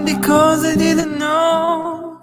because I didn't know,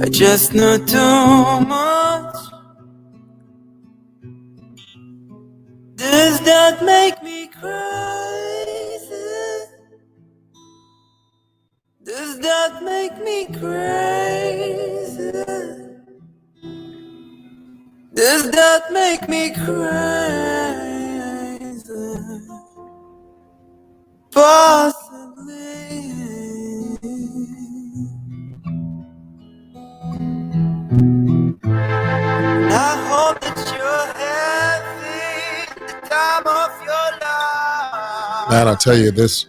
I just knew too much. Does that make me crazy? Does that make me crazy? Does that make me crazy? Possibly. And I hope that you're having the time of your life. Man, I tell you this.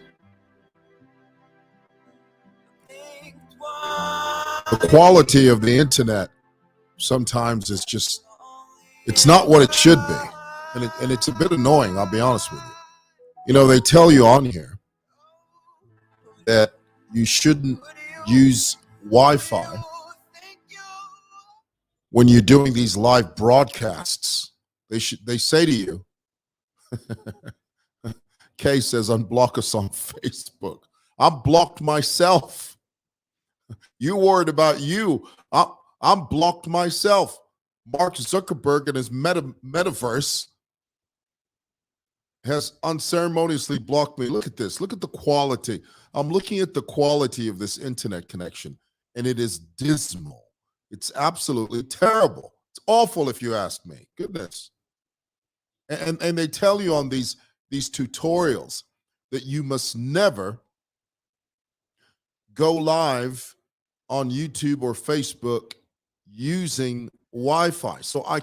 The quality of the internet sometimes is just, it's not what it should be. And it's a bit annoying, I'll be honest with you. You know, they tell you on here that you shouldn't use Wi-Fi when you're doing these live broadcasts. They say to you, Kay says, unblock us on Facebook. I'm blocked myself. You worried about you. I'm blocked myself. Mark Zuckerberg and his metaverse has unceremoniously blocked me. Look at this. Look at the quality. I'm looking at the quality of this internet connection, and it is dismal. It's absolutely terrible. It's awful if you ask me. Goodness. And they tell you on these tutorials that you must never go live on YouTube or Facebook using Wi-Fi. So I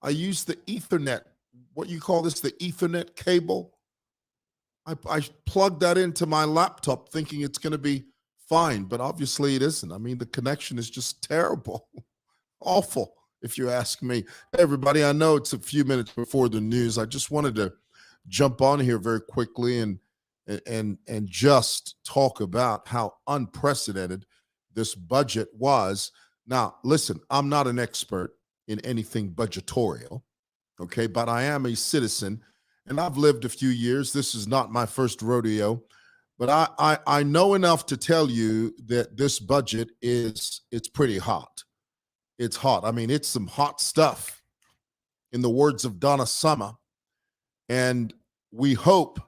use the Ethernet, what you call this, the Ethernet cable. I plug that into my laptop thinking it's going to be fine, but obviously it isn't. I mean, the connection is just terrible. Awful, if you ask me. Hey, everybody, I know it's a few minutes before the news. I just wanted to jump on here very quickly and just talk about how unprecedented this budget was. Now, listen, I'm not an expert in anything budgetorial, okay, but I am a citizen, and I've lived a few years. This is not my first rodeo, but I know enough to tell you that this budget it's pretty hot. It's hot. I mean, it's some hot stuff, in the words of Donna Summer, and we hope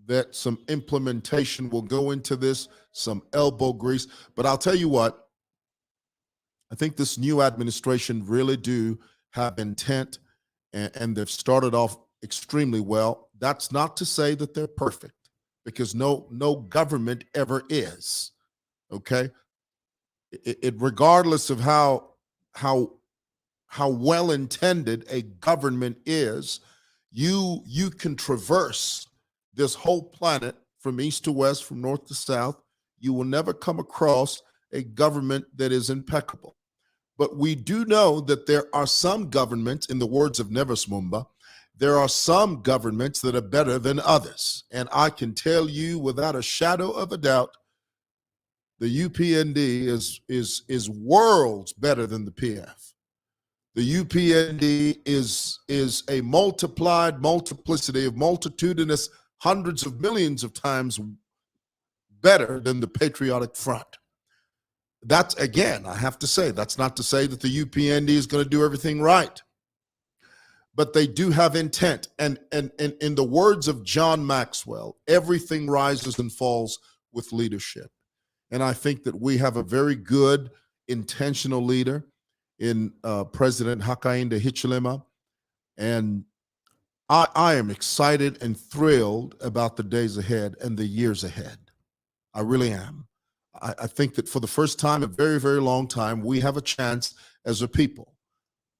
that some implementation will go into this, some elbow grease. But I'll tell you what, I think this new administration really do have intent, and they've started off extremely well. That's not to say that they're perfect, because no government ever is, okay? Regardless of how well-intended a government is, you can traverse this whole planet from east to west, from north to south. You will never come across a government that is impeccable. But we do know that there are some governments, in the words of Nevis Mumba, there are some governments that are better than others. And I can tell you without a shadow of a doubt, the UPND is worlds better than the PF. The UPND is a multiplicity of multitudinous hundreds of millions of times better than the Patriotic Front. That's, again, I have to say, that's not to say that the UPND is going to do everything right, but they do have intent. And in the words of John Maxwell, everything rises and falls with leadership. And I think that we have a very good, intentional leader in President Hakainde Hichilema. And I am excited and thrilled about the days ahead and the years ahead. I really am. I think that for the first time in a very, very long time, we have a chance as a people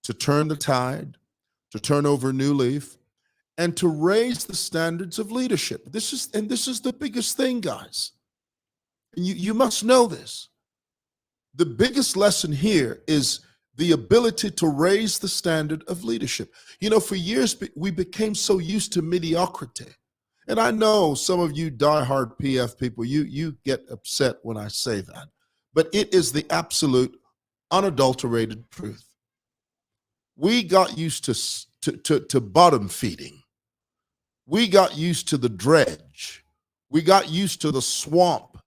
to turn the tide, to turn over a new leaf, and to raise the standards of leadership. This is the biggest thing, guys. And you must know this. The biggest lesson here is the ability to raise the standard of leadership. You know, for years, we became so used to mediocrity. And I know some of you diehard PF people, you get upset when I say that. But it is the absolute, unadulterated truth. We got used to bottom feeding. we got used to the dredge. We got used to the swamp.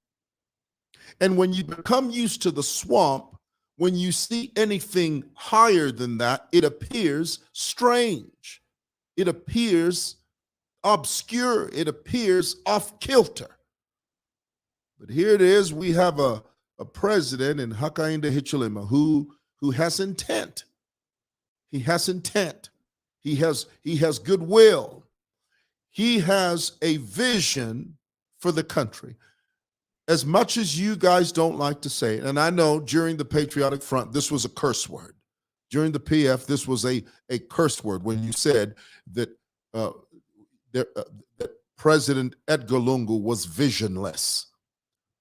And when you become used to the swamp, when you see anything higher than that, it appears strange. It appears obscure. It appears off kilter. But here it is. We have a president in Hakainde Hichilema who has intent. He has intent. He has goodwill. He has a vision for the country. As much as you guys don't like to say it, and I know during the Patriotic Front, this was a curse word. During the PF, this was a curse word when you said that, that President Edgar Lungu was visionless.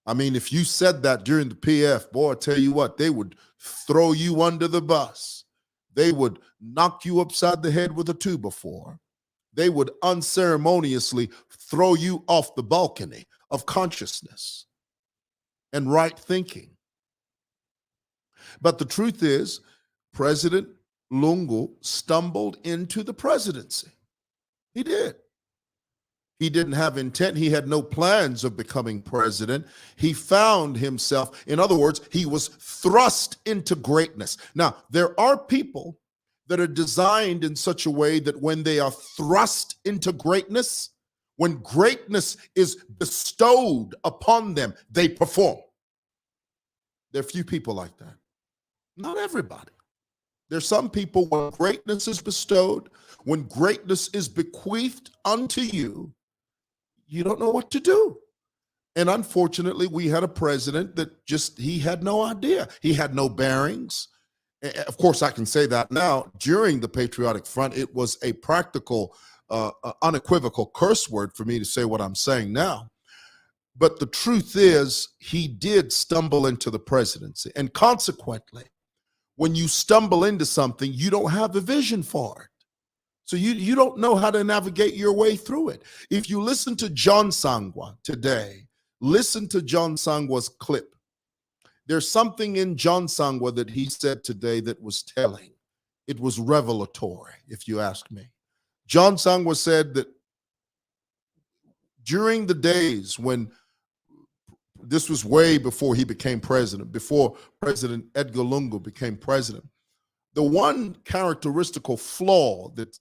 I mean, if you said that during the PF, boy, I tell you what, they would throw you under the bus. They would knock you upside the head with a 2x4. They would unceremoniously throw you off the balcony of consciousness and right thinking. But the truth is, President Lungu stumbled into the presidency. He did. He didn't have intent. He had no plans of becoming president. He found himself, in other words, he was thrust into greatness. Now, there are people that are designed in such a way that when they are thrust into greatness, when greatness is bestowed upon them, they perform. There are few people like that. Not everybody. There's some people when greatness is bestowed, when greatness is bequeathed unto you, you don't know what to do. And unfortunately, we had a president that he had no idea. He had no bearings. Of course, I can say that now. During the Patriotic Front, it was a practical, unequivocal curse word for me to say what I'm saying now. But the truth is, he did stumble into the presidency. And consequently, when you stumble into something, you don't have a vision for it. So you don't know how to navigate your way through it. If you listen to John Sangwa today, listen to John Sangwa's clip. There's something in John Sangwa that he said today that was telling. It was revelatory, if you ask me. John Sangwa said that during the days when, this was way before he became president, before President Edgar Lungu became president, the one characteristical flaw that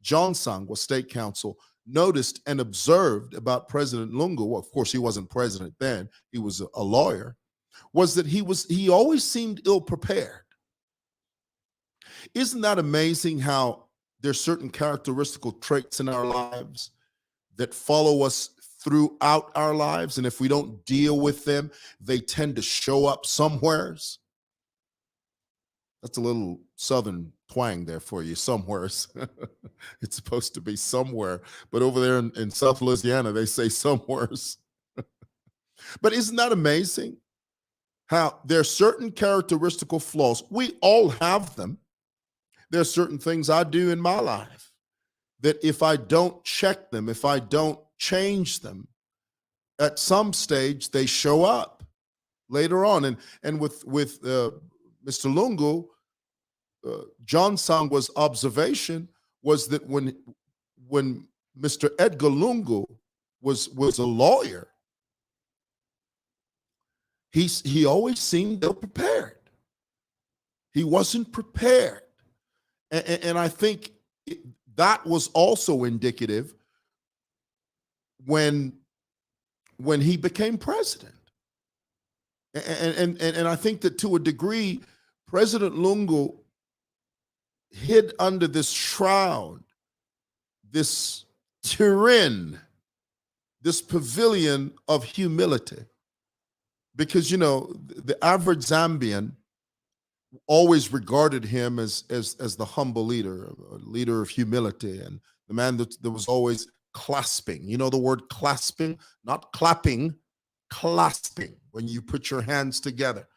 John Sangwa State Council noticed and observed about President Lungu, well, of course he wasn't president then, he was a lawyer, was that he always seemed ill-prepared. Isn't that amazing how there's certain characteristical traits in our lives that follow us throughout our lives, and if we don't deal with them, they tend to show up somewheres? That's a little Southern twang there for you, somewheres. It's supposed to be somewhere, but over there in South Louisiana, they say somewheres. But isn't that amazing how there are certain characteristical flaws? We all have them. There are certain things I do in my life that if I don't check them, if I don't change them, at some stage they show up later on. And with Mr. Lungu, John Sangwa's observation was that when Mr. Edgar Lungu was a lawyer, he always seemed ill-prepared. He wasn't prepared. And I think that was also indicative when he became president. And I think that to a degree, President Lungu hid under this shroud, this terrain, this pavilion of humility. Because, you know, the average Zambian always regarded him as the humble leader, a leader of humility, and the man that was always clasping. You know the word clasping? Not clapping, clasping, when you put your hands together.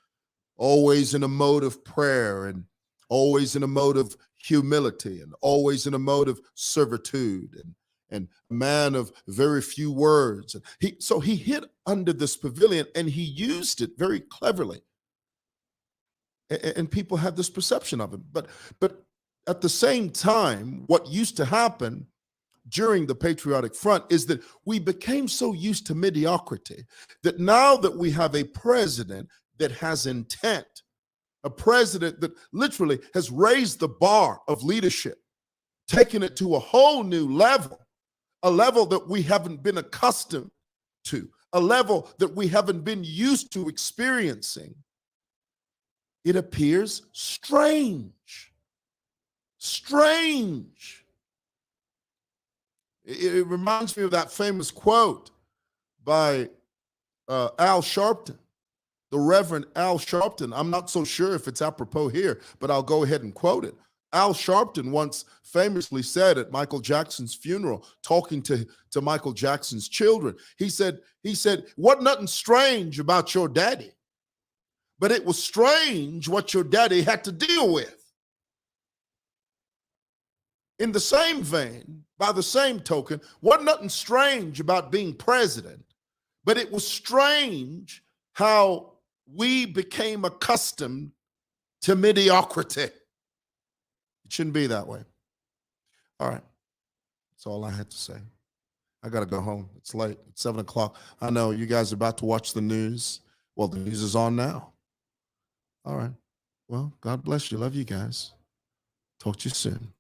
Always in a mode of prayer, and always in a mode of humility, and always in a mode of servitude, and a man of very few words. So he hid under this pavilion, and he used it very cleverly. And people had this perception of him. But at the same time, what used to happen during the Patriotic Front is that we became so used to mediocrity that now that we have a president that has intent, a president that literally has raised the bar of leadership, taken it to a whole new level, a level that we haven't been accustomed to, a level that we haven't been used to experiencing, it appears strange. Strange. It reminds me of that famous quote by Al Sharpton, the Reverend Al Sharpton. I'm not so sure if it's apropos here, but I'll go ahead and quote it. Al Sharpton once famously said at Michael Jackson's funeral, talking to Michael Jackson's children, he said, "Wasn't nothing strange about your daddy, but it was strange what your daddy had to deal with." In the same vein, by the same token, wasn't nothing strange about being president, but it was strange how we became accustomed to mediocrity. It shouldn't be that way. All right. That's all I had to say. I got to go home. It's late. It's 7 o'clock. I know you guys are about to watch the news. Well, the news is on now. All right. Well, God bless you. Love you guys. Talk to you soon.